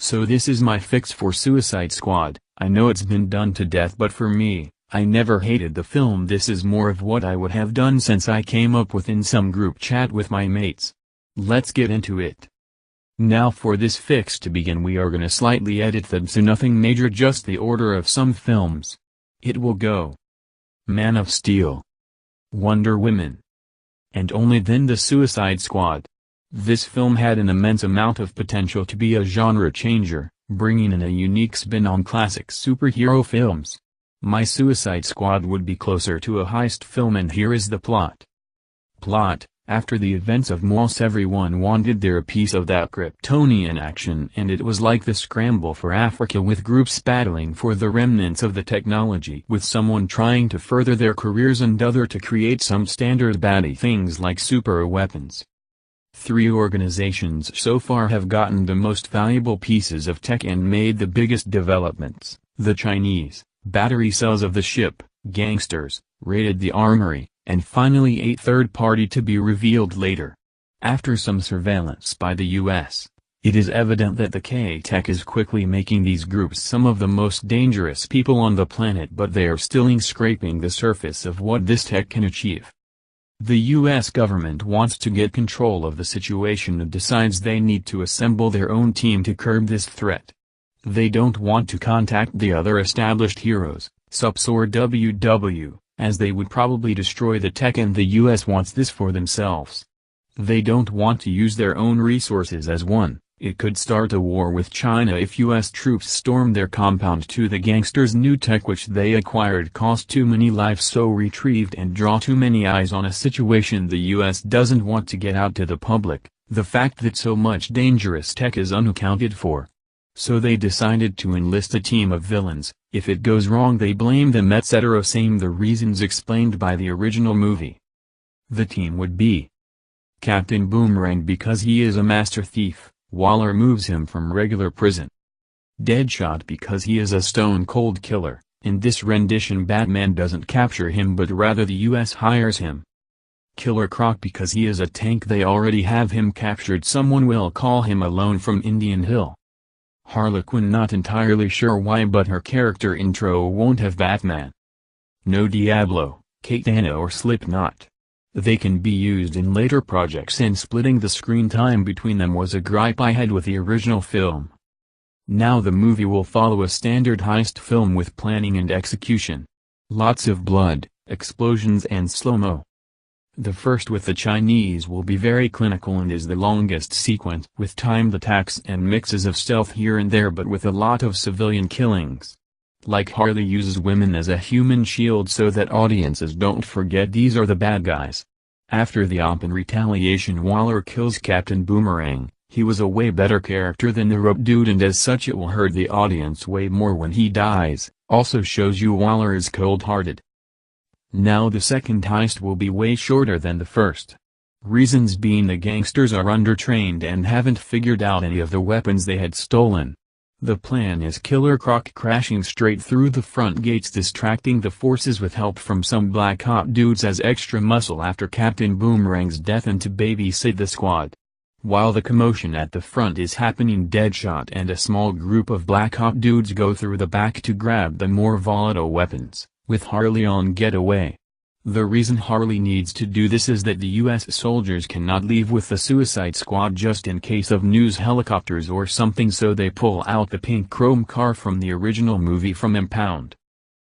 So this is my fix for Suicide Squad. I know it's been done to death, but for me, I never hated the film. This is more of what I would have done since I came up with in some group chat with my mates. Let's get into it. Now for this fix to begin, we are gonna slightly edit them so nothing major, just the order of some films. It will go Man of Steel, Wonder Woman, and only then the Suicide Squad. This film had an immense amount of potential to be a genre changer, bringing in a unique spin on classic superhero films. My Suicide Squad would be closer to a heist film, and here is the plot. After the events of Moss, everyone wanted their piece of that Kryptonian action, and it was like the scramble for Africa, with groups battling for the remnants of the technology, with someone trying to further their careers and other to create some standard baddie things like super weapons. 3 organizations so far have gotten the most valuable pieces of tech and made the biggest developments. The Chinese, battery cells of the ship; gangsters, raided the armory; and finally a third party to be revealed later. After some surveillance by the US, it is evident that the K-Tech is quickly making these groups some of the most dangerous people on the planet, but they are still scraping the surface of what this tech can achieve. The US government wants to get control of the situation and decides they need to assemble their own team to curb this threat. They don't want to contact the other established heroes, SUPS or WW, as they would probably destroy the tech, and the US wants this for themselves. They don't want to use their own resources, as it could start a war with China if US troops storm their compound. To the gangsters' new tech which they acquired cost too many lives so retrieved and draw too many eyes on a situation the US doesn't want to get out to the public, the fact that so much dangerous tech is unaccounted for. So they decided to enlist a team of villains. If it goes wrong they blame them, etc. Same the reasons explained by the original movie. The team would be Captain Boomerang because he is a master thief, Waller moves him from regular prison. Deadshot because he is a stone-cold killer, in this rendition Batman doesn't capture him but rather the US hires him. Killer Croc because he is a tank, they already have him captured, someone will call him Alone from Indian Hill. Harley Quinn, not entirely sure why, but her character intro won't have Batman. No Diablo, Katana or Slipknot. They can be used in later projects, and splitting the screen time between them was a gripe I had with the original film. Now the movie will follow a standard heist film with planning and execution. Lots of blood, explosions and slow-mo. The first with the Chinese will be very clinical and is the longest sequence, with timed attacks and mixes of stealth here and there, but with a lot of civilian killings. Like Harley uses women as a human shield so that audiences don't forget these are the bad guys. After the op in retaliation Waller kills Captain Boomerang. He was a way better character than the rope dude, and as such it will hurt the audience way more when he dies. Also shows you Waller is cold-hearted. Now the second heist will be way shorter than the first. Reasons being the gangsters are undertrained and haven't figured out any of the weapons they had stolen. The plan is Killer Croc crashing straight through the front gates, distracting the forces with help from some Black Hawk dudes as extra muscle after Captain Boomerang's death, and to babysit the squad. While the commotion at the front is happening, Deadshot and a small group of Black Hawk dudes go through the back to grab the more volatile weapons, with Harley on getaway. The reason Harley needs to do this is that the US soldiers cannot leave with the Suicide Squad just in case of news helicopters or something, so they pull out the pink chrome car from the original movie from Impound.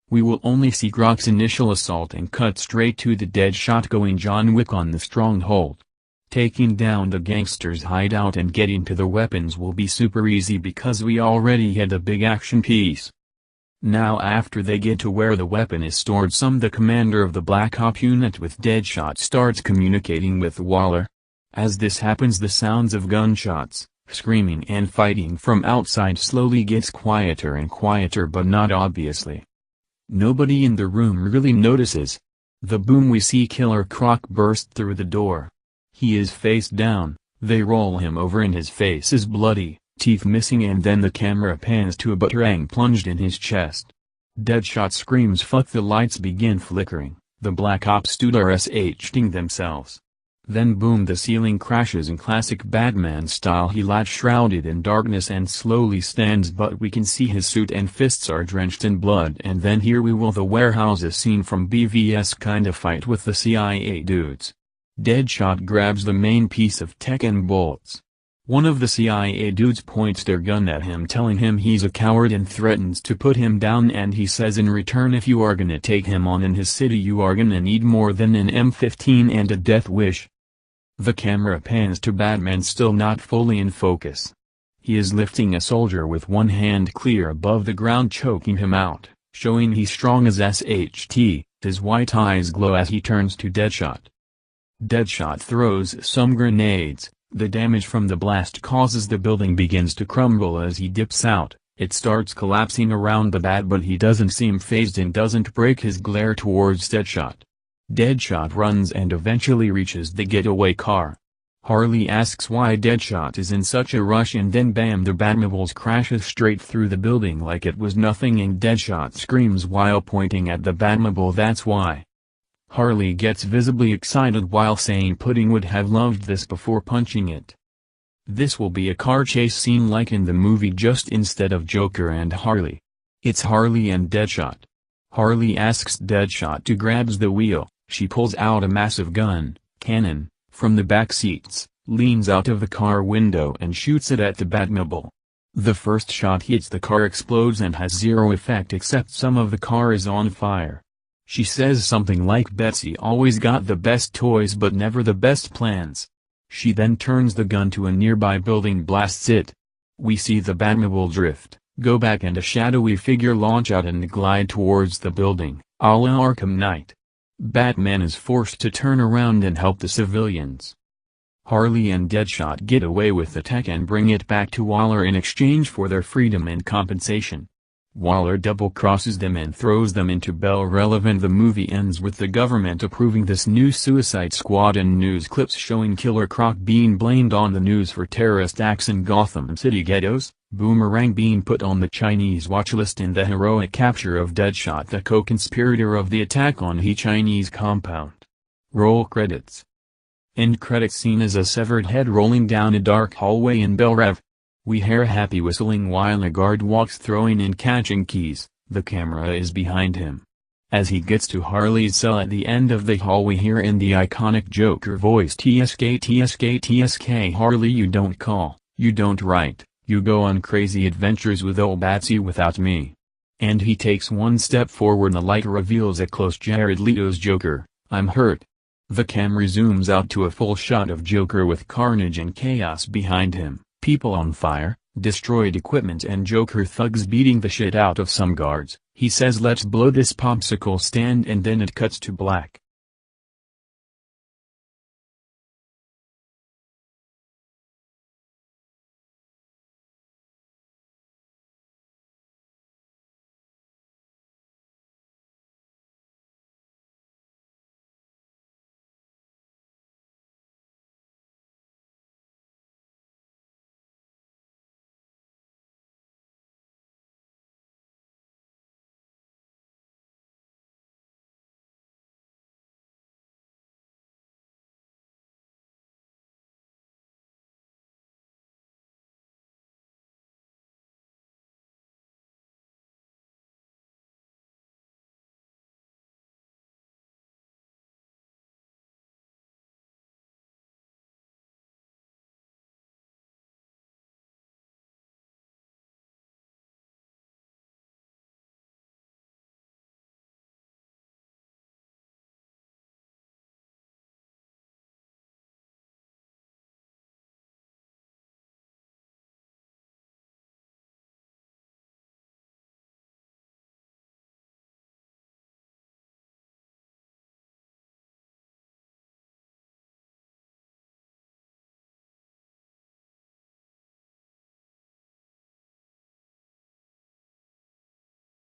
We will only see Croc's initial assault and cut straight to the Deadshot going John Wick on the stronghold. Taking down the gangsters' hideout and getting to the weapons will be super easy because we already had a big action piece. Now after they get to where the weapon is stored, the commander of the Black Op unit with Deadshot starts communicating with Waller. As this happens, the sounds of gunshots, screaming and fighting from outside slowly gets quieter and quieter, but not obviously. Nobody in the room really notices. The boom, we see Killer Croc burst through the door. He is face down, they roll him over and his face is bloody, teeth missing, and then the camera pans to a batarang plunged in his chest. Deadshot screams fuck, the lights begin flickering, the Black Ops dudes are SHing themselves. Then boom, the ceiling crashes in classic Batman style. He lies shrouded in darkness and slowly stands, but we can see his suit and fists are drenched in blood. And then here we will the warehouses scene from BVS kinda fight with the CIA dudes. Deadshot grabs the main piece of tech and bolts. One of the CIA dudes points their gun at him, telling him he's a coward and threatens to put him down, and he says in return if you are gonna take him on in his city you are gonna need more than an M15 and a death wish. The camera pans to Batman, still not fully in focus. He is lifting a soldier with one hand clear above the ground, choking him out, showing he's strong as SHT. His white eyes glow as he turns to Deadshot. Deadshot throws some grenades. The damage from the blast causes the building begins to crumble as he dips out. It starts collapsing around the Bat, but he doesn't seem fazed and doesn't break his glare towards Deadshot. Deadshot runs and eventually reaches the getaway car. Harley asks why Deadshot is in such a rush, and then bam, the Batmobile crashes straight through the building like it was nothing, and Deadshot screams while pointing at the Batmobile, "That's why." Harley gets visibly excited while saying Pudding would have loved this before punching it. This will be a car chase scene like in the movie, just instead of Joker and Harley. It's Harley and Deadshot. Harley asks Deadshot to grabs the wheel. She pulls out a massive gun, cannon, from the back seats, leans out of the car window and shoots it at the Batmobile. The first shot hits the car, explodes and has zero effect except some of the car is on fire. She says something like Betsy always got the best toys but never the best plans. She then turns the gun to a nearby building, blasts it. We see the Batmobile drift, go back, and a shadowy figure launch out and glide towards the building, a la Arkham Knight. Batman is forced to turn around and help the civilians. Harley and Deadshot get away with the tech and bring it back to Waller in exchange for their freedom and compensation. Waller double-crosses them and throws them into Bell Relevant. The movie ends with the government approving this new Suicide Squad and news clips showing Killer Croc being blamed on the news for terrorist acts in Gotham City ghettos, Boomerang being put on the Chinese watch list, and the heroic capture of Deadshot, the co-conspirator of the attack on the Chinese compound. Roll credits. End credits scene is a severed head rolling down a dark hallway in Bell Rev. We hear Happy whistling while a guard walks throwing and catching keys. The camera is behind him. As he gets to Harley's cell at the end of the hall, we hear in the iconic Joker voice, "TSK TSK TSK Harley, you don't call, you don't write, you go on crazy adventures with old Batsy without me." And he takes one step forward and the light reveals a close Jared Leto's Joker, "I'm hurt." The camera zooms out to a full shot of Joker with carnage and chaos behind him. People on fire, destroyed equipment, and Joker thugs beating the shit out of some guards. He says, "Let's blow this popsicle stand," and then it cuts to black.